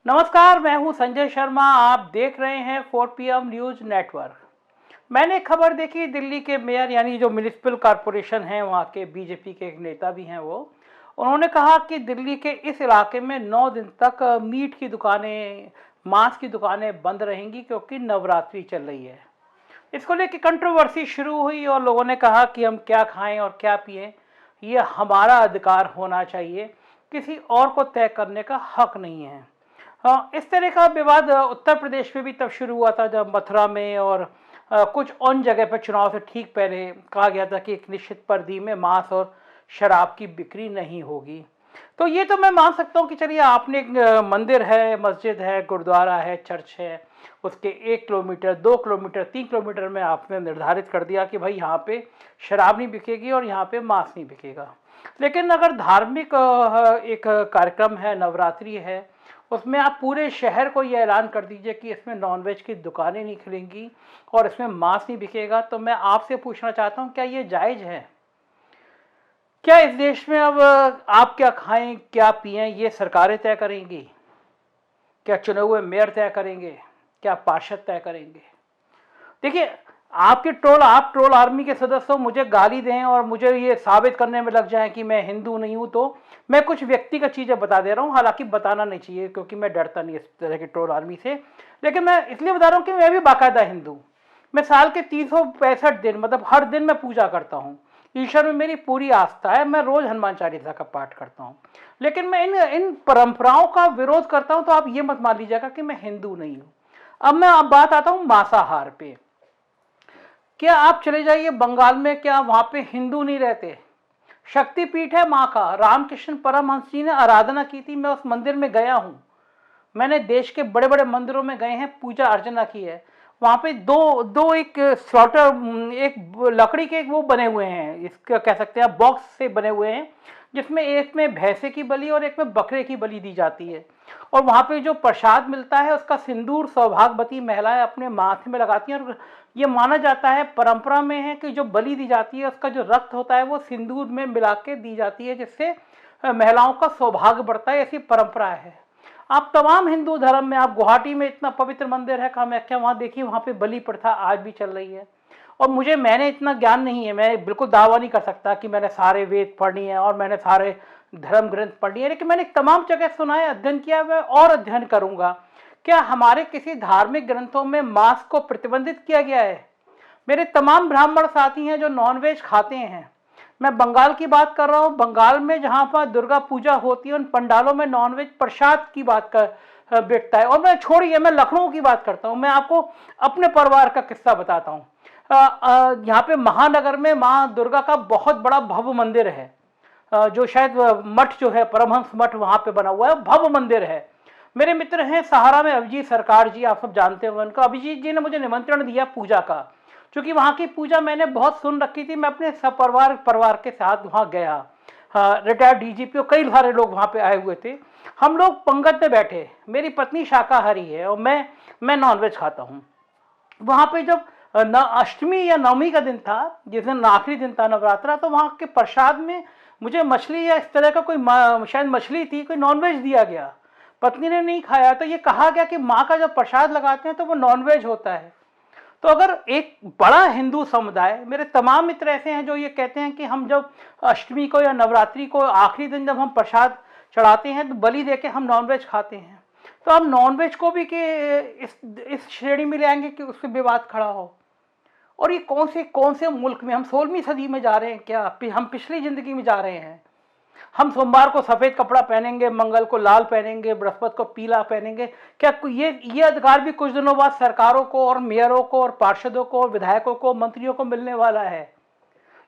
नमस्कार, मैं हूं संजय शर्मा। आप देख रहे हैं 4 PM न्यूज़ नेटवर्क। मैंने एक खबर देखी, दिल्ली के मेयर यानी जो म्युनिसिपल कॉरपोरेशन है वहां के बीजेपी के एक नेता भी हैं उन्होंने कहा कि दिल्ली के इस इलाके में 9 दिन तक मीट की दुकानें, मांस की दुकानें बंद रहेंगी क्योंकि नवरात्रि चल रही है। इसको लेकर कंट्रोवर्सी शुरू हुई और लोगों ने कहा कि हम क्या खाएं और क्या पिएं, ये हमारा अधिकार होना चाहिए, किसी और को तय करने का हक नहीं है। हाँ, इस तरह का विवाद उत्तर प्रदेश में भी तब शुरू हुआ था जब मथुरा में और कुछ अन्य जगह पर चुनाव से ठीक पहले कहा गया था कि एक निश्चित परिधि में मांस और शराब की बिक्री नहीं होगी। तो ये तो मैं मान सकता हूँ कि चलिए, आपने एक मंदिर है, मस्जिद है, गुरुद्वारा है, चर्च है, उसके 1 किलोमीटर, 2 किलोमीटर, 3 किलोमीटर में आपने निर्धारित कर दिया कि भाई यहाँ पे शराब नहीं बिकेगी और यहाँ पे मांस नहीं बिकेगा। लेकिन अगर धार्मिक एक कार्यक्रम है, नवरात्रि है, उसमें आप पूरे शहर को ये ऐलान कर दीजिए कि इसमें नॉनवेज की दुकानें नहीं खुलेंगी और इसमें मांस नहीं बिकेगा, तो मैं आपसे पूछना चाहता हूँ, क्या ये जायज़ है? क्या इस देश में अब आप क्या खाएं क्या पिएं ये सरकारें तय करेंगी? क्या चुने हुए मेयर तय करेंगे? क्या पार्षद तय करेंगे? देखिए, आप ट्रोल आर्मी के सदस्य हो, मुझे गाली दें और मुझे ये साबित करने में लग जाएं कि मैं हिंदू नहीं हूं, तो मैं कुछ व्यक्तिगत चीज़ें बता दे रहा हूं। हालांकि बताना नहीं चाहिए क्योंकि मैं डरता नहीं इस तरह के ट्रोल आर्मी से, लेकिन मैं इसलिए बता रहा हूं कि मैं भी बाकायदा हिंदू। मैं साल के 365 दिन, मतलब हर दिन मैं पूजा करता हूँ। ईश्वर में मेरी पूरी आस्था है। मैं रोज हनुमान चालीसा का पाठ करता हूँ। लेकिन मैं इन इन परंपराओं का विरोध करता हूँ, तो आप ये मत मान लीजिएगा कि मैं हिंदू नहीं हूँ। अब बात आता हूँ मांसाहार पे। क्या आप चले जाइए बंगाल में, क्या वहां पे हिंदू नहीं रहते? शक्तिपीठ है माँ का, रामकृष्ण परमहंस जी ने आराधना की थी। मैं उस मंदिर में गया हूँ। मैंने देश के बड़े बड़े मंदिरों में गए हैं, पूजा अर्चना की है। वहां पे दो दो एक स्लॉटर, एक लकड़ी के एक वो बने हुए हैं, इसका कह सकते हैं बॉक्स से बने हुए हैं, जिसमें एक में भैंसे की बलि और एक में बकरे की बलि दी जाती है। और वहां पे जो प्रसाद मिलता है उसका सिंदूर सौभाग्यवती महिलाएं अपने माथे में लगाती हैं। और ये माना जाता है, परंपरा में है, कि जो बलि दी जाती है उसका जो रक्त होता है वो सिंदूर में मिला के दी जाती है, जिससे महिलाओं का सौभाग्य बढ़ता है। ऐसी परंपरा है। आप तमाम हिंदू धर्म में, आप गुवाहाटी में इतना पवित्र मंदिर है कामाख्या, वहां देखिए, वहां पे बलि प्रथा आज भी चल रही है। और मैंने इतना ज्ञान नहीं है, मैं बिल्कुल दावा नहीं कर सकता कि मैंने सारे वेद पढ़ी हैं और मैंने सारे धर्म ग्रंथ पढ़ लिए, लेकिन मैंने तमाम जगह सुना है, अध्ययन किया है और अध्ययन करूंगा। क्या हमारे किसी धार्मिक ग्रंथों में मांस को प्रतिबंधित किया गया है? मेरे तमाम ब्राह्मण साथी हैं जो नॉनवेज खाते हैं। मैं बंगाल की बात कर रहा हूँ। बंगाल में जहाँ पर दुर्गा पूजा होती है, उन पंडालों में नॉनवेज प्रसाद की बात कर बिकता है। और मैं छोड़िए, मैं लखनऊ की बात करता हूँ। मैं आपको अपने परिवार का किस्सा बताता हूँ। यहाँ पे महानगर में माँ दुर्गा का बहुत बड़ा भव्य मंदिर है, जो शायद मठ जो है, परमहंस मठ वहाँ पे बना हुआ है, भव्य मंदिर है। मेरे मित्र हैं सहारा में अभिजीत सरकार जी, आप सब जानते होंगे उनको। अभिजीत जी ने मुझे निमंत्रण दिया पूजा का, क्योंकि वहाँ की पूजा मैंने बहुत सुन रखी थी। मैं अपने परिवार के साथ वहाँ गया। रिटायर्ड डीजीपी और कई सारे लोग वहाँ पे आए हुए थे। हम लोग पंगत में बैठे। मेरी पत्नी शाकाहारी है और मैं नॉनवेज खाता हूँ। वहाँ पे जब अष्टमी या नवमी का दिन था, जिस दिन आखिरी दिन था नवरात्रा, तो वहाँ के प्रसाद में मुझे मछली या इस तरह का कोई, शायद मछली थी, कोई नॉनवेज दिया गया। पत्नी ने नहीं खाया, तो ये कहा गया कि माँ का जब प्रसाद लगाते हैं तो वो नॉनवेज होता है। तो अगर एक बड़ा हिंदू समुदाय, मेरे तमाम मित्र ऐसे हैं जो ये कहते हैं कि हम जब अष्टमी को या नवरात्रि को आखिरी दिन जब हम प्रसाद चढ़ाते हैं तो बलि देके हम नॉनवेज खाते हैं, तो हम नॉनवेज को भी कि इस श्रेणी में ले आएंगे कि उस पर विवाद खड़ा हो। और ये कौन से मुल्क में, हम 16वीं सदी में जा रहे हैं क्या? हम पिछली जिंदगी में जा रहे हैं। हम सोमवार को सफेद कपड़ा पहनेंगे, मंगल को लाल पहनेंगे, बृहस्पति को पीला पहनेंगे। क्या ये अधिकार भी कुछ दिनों बाद सरकारों को और मेयरों को और पार्षदों को और विधायकों को, मंत्रियों को मिलने वाला है?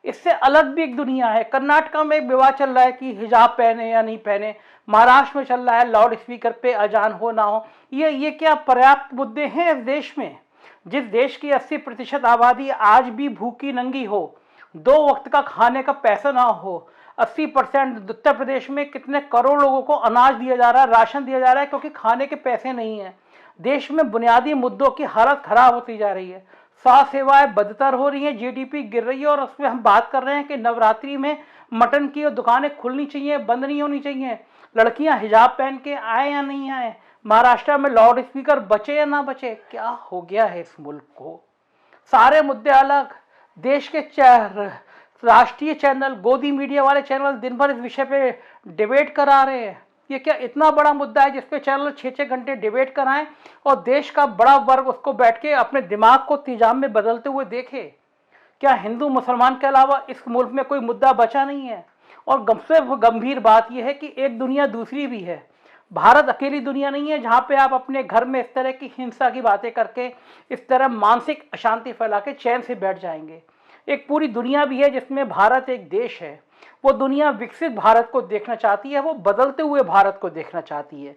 इससे अलग भी एक दुनिया है। कर्नाटक में एक विवाद चल रहा है कि हिजाब पहने या नहीं पहने। महाराष्ट्र में चल रहा है लाउड स्पीकर पे अजान हो ना हो। ये क्या पर्याप्त मुद्दे हैं इस देश में? जिस देश की 80% आबादी आज भी भूखी नंगी हो, 2 वक्त का खाने का पैसा ना हो, 80% उत्तर प्रदेश में कितने करोड़ लोगों को अनाज दिया जा रहा है, राशन दिया जा रहा है, क्योंकि खाने के पैसे नहीं है। देश में बुनियादी मुद्दों की हालत खराब होती जा रही है। स्वास्थ्य सेवाएं बदतर हो रही हैं, जीडीपी गिर रही है, और उसमें हम बात कर रहे हैं कि नवरात्रि में मटन की दुकानें खुलनी चाहिए, बंद नहीं होनी चाहिए। लड़कियां हिजाब पहन के आए या नहीं आए, महाराष्ट्र में लाउड स्पीकर बचे या ना बचे, क्या हो गया है इस मुल्क को। सारे मुद्दे अलग, देश के राष्ट्रीय चैनल, गोदी मीडिया वाले चैनल दिन भर इस विषय पे डिबेट करा रहे हैं। ये क्या इतना बड़ा मुद्दा है जिसपे चैनल 6-6 घंटे डिबेट कराएं और देश का बड़ा वर्ग उसको बैठ के अपने दिमाग को तिजाम में बदलते हुए देखे। क्या हिंदू मुसलमान के अलावा इस मुल्क में कोई मुद्दा बचा नहीं है? और सबसे गंभीर बात यह है कि एक दुनिया दूसरी भी है। भारत अकेली दुनिया नहीं है जहाँ पे आप अपने घर में इस तरह की हिंसा की बातें करके, इस तरह मानसिक अशांति फैला के चैन से बैठ जाएंगे। एक पूरी दुनिया भी है जिसमें भारत एक देश है। वो दुनिया विकसित भारत को देखना चाहती है, वो बदलते हुए भारत को देखना चाहती है।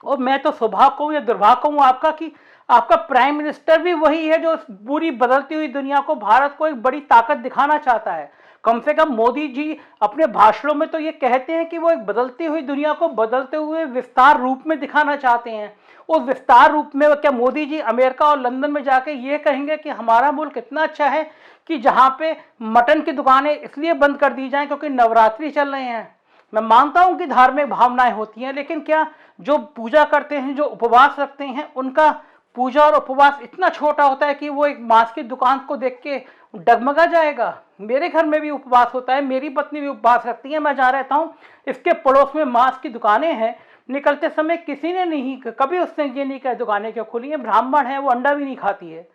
और मैं तो सौभाग्य कहूँ या दुर्भाग्य कहूँ आपका कि आपका प्राइम मिनिस्टर भी वही है जो पूरी बदलती हुई दुनिया को, भारत को एक बड़ी ताकत दिखाना चाहता है। कम से कम मोदी जी अपने भाषणों में तो ये कहते हैं कि वो एक बदलती हुई दुनिया को बदलते हुए विस्तार रूप में दिखाना चाहते हैं। उस विस्तार रूप में क्या मोदी जी अमेरिका और लंदन में जाके ये कहेंगे कि हमारा मुल्क इतना अच्छा है कि जहाँ पे मटन की दुकानें इसलिए बंद कर दी जाएं क्योंकि नवरात्रि चल रहे हैं? मैं मानता हूं कि धार्मिक भावनाएं होती हैं, लेकिन क्या जो पूजा करते हैं, जो उपवास रखते हैं, उनका पूजा और उपवास इतना छोटा होता है कि वो एक मांस की दुकान को देख के डगमगा जाएगा? मेरे घर में भी उपवास होता है, मेरी पत्नी भी उपवास रखती है, मैं जहाँ रहता हूँ इसके पड़ोस में मांस की दुकानें हैं। निकलते समय किसी ने नहीं कभी उसने ये नहीं कहा दुकानें क्यों खुली हैं, ब्राह्मण है वो अंडा भी नहीं खाती है।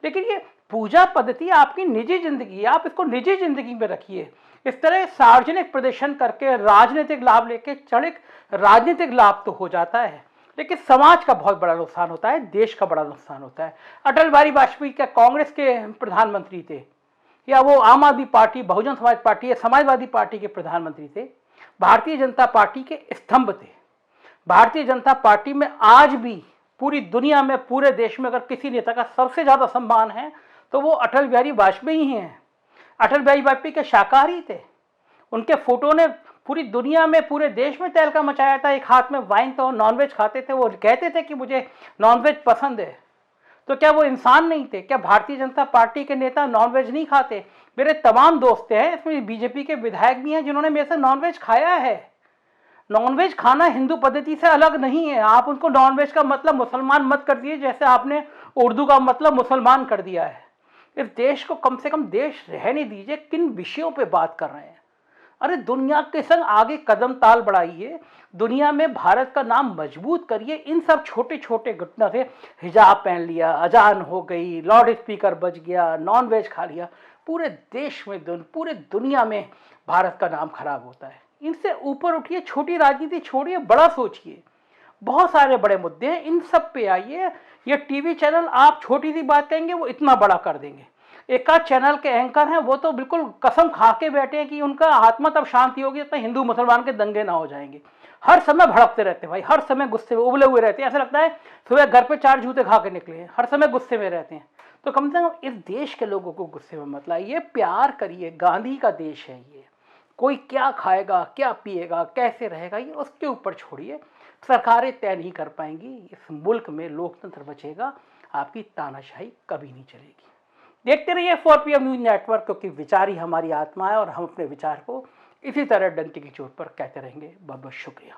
लेकिन ये पूजा पद्धति आपकी निजी जिंदगी है, आप इसको निजी जिंदगी में रखिए। इस तरह सार्वजनिक प्रदर्शन करके राजनीतिक लाभ लेके क्षणिक राजनीतिक लाभ तो हो जाता है, लेकिन समाज का बहुत बड़ा नुकसान होता है, देश का बड़ा नुकसान होता है। अटल बिहारी वाजपेयी क्या कांग्रेस के प्रधानमंत्री थे, या वो आम आदमी पार्टी, बहुजन समाज पार्टी या समाजवादी पार्टी के प्रधानमंत्री थे? भारतीय जनता पार्टी के स्तंभ थे। भारतीय जनता पार्टी में आज भी पूरी दुनिया में, पूरे देश में अगर किसी नेता का सबसे ज्यादा सम्मान है तो वो अटल बिहारी वाजपेयी ही हैं। अटल बिहारी वाजपेयी के शाकाहारी थे, उनके फोटो ने पूरी दुनिया में, पूरे देश में तहलका मचाया था। एक हाथ में वाइन था, नॉनवेज खाते थे, वो कहते थे कि मुझे नॉनवेज पसंद है। तो क्या वो इंसान नहीं थे? क्या भारतीय जनता पार्टी के नेता नॉनवेज नहीं खाते? मेरे तमाम दोस्त हैं, इसमें बीजेपी के विधायक भी हैं जिन्होंने मेरे से नॉनवेज खाया है। नॉनवेज खाना हिंदू पद्धति से अलग नहीं है। आप उनको नॉनवेज का मतलब मुसलमान मत कर दिए जैसे आपने उर्दू का मतलब मुसलमान कर दिया है। इस देश को कम से कम देश रहने दीजिए। किन विषयों पे बात कर रहे हैं? अरे दुनिया के संग आगे कदम ताल बढ़ाइए, दुनिया में भारत का नाम मजबूत करिए। इन सब छोटे छोटे घटना से, हिजाब पहन लिया, अजान हो गई, लाउड स्पीकर बज गया, नॉनवेज खा लिया, पूरे देश में, पूरे दुनिया में भारत का नाम खराब होता है। इनसे ऊपर उठिए, छोटी राजनीति छोड़िए, बड़ा सोचिए। बहुत सारे बड़े मुद्दे हैं, इन सब पे आइए। ये टीवी चैनल आप छोटी सी बात कहेंगे वो इतना बड़ा कर देंगे। एक आध चैनल के एंकर हैं वो तो बिल्कुल कसम खा के बैठे हैं कि उनका आत्मा तब शांति होगी तब हिंदू मुसलमान के दंगे ना हो जाएंगे। हर समय भड़कते रहते हैं भाई, हर समय गुस्से में उबले हुए रहते हैं। ऐसा लगता है सुबह घर पे 4 जूते खा के निकले हैं, हर समय गुस्से में रहते हैं। तो कम से कम इस देश के लोगों को गुस्से में मत लाइए, प्यार करिए। गांधी का देश है ये। कोई क्या खाएगा, क्या पिएगा, कैसे रहेगा, ये उसके ऊपर छोड़िए। सरकारें तय नहीं कर पाएंगी। इस मुल्क में लोकतंत्र बचेगा, आपकी तानाशाही कभी नहीं चलेगी। देखते रहिए 4PM न्यूज नेटवर्क, क्योंकि विचार ही हमारी आत्मा है और हम अपने विचार को इसी तरह डंके की चोट पर कहते रहेंगे। बहुत बहुत शुक्रिया।